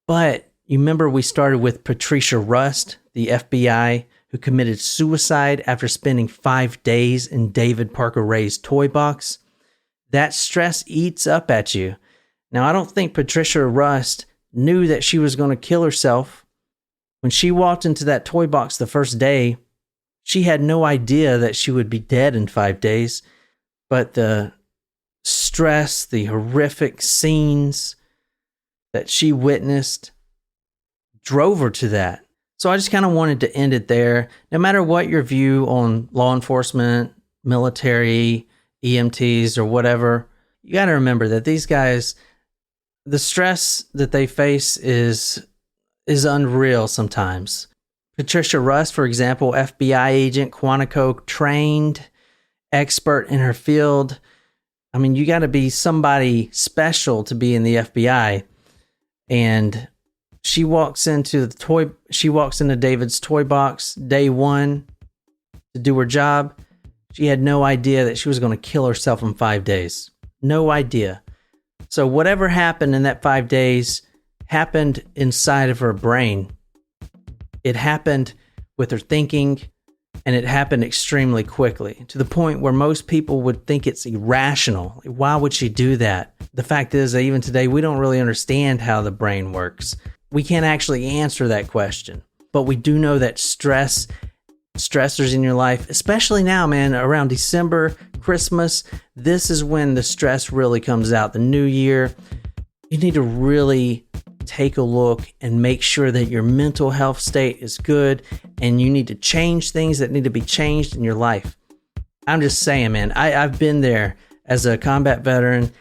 but you remember we started with Patricia Rust, the FBI, who committed suicide after spending 5 days in David Parker Ray's toy box. That stress eats up at you. Now, I don't think Patricia Rust knew that she was going to kill herself. When she walked into that toy box the first day, she had no idea that she would be dead in 5 days. But the stress, the horrific scenes that she witnessed drove her to that. So I just kind of wanted to end it there. No matter what your view on law enforcement, military, EMTs, or whatever, you got to remember that these guys, the stress that they face is unreal sometimes. Patricia Rust, for example, FBI agent, Quantico trained, expert in her field. I mean, you got to be somebody special to be in the FBI. And she walks into David's toy box day one to do her job. She had no idea that she was going to kill herself in 5 days. No idea. So whatever happened in that 5 days happened inside of her brain. It happened with her thinking, And it happened extremely quickly, to the point where most people would think it's irrational. Why would she do that? The fact is that even today, we don't really understand how the brain works. We can't actually answer that question. But we do know that stressors in your life, especially now, man, around December, Christmas, this is when the stress really comes out. The new year, you need to really take a look and make sure that your mental health state is good, and you need to change things that need to be changed in your life. I'm just saying, man, I've been there as a combat veteran.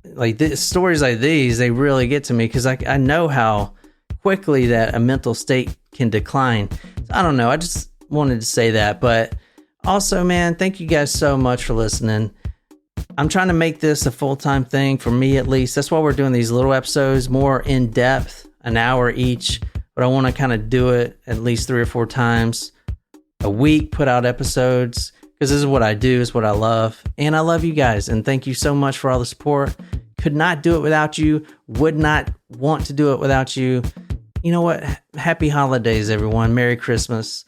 Like stories like these, they really get to me because I know how quickly that a mental state can decline. I don't know. I just wanted to say that. But also, man, thank you guys so much for listening. I'm trying to make this a full-time thing for me, at least. That's why we're doing these little episodes, more in depth, an hour each. But I want to kind of do it at least 3 or 4 times a week, put out episodes, because this is what I do, is what I love. And I love you guys. And thank you so much for all the support. Could not do it without you. Would not want to do it without you. You know what? Happy holidays, everyone. Merry Christmas.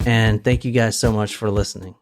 And thank you guys so much for listening.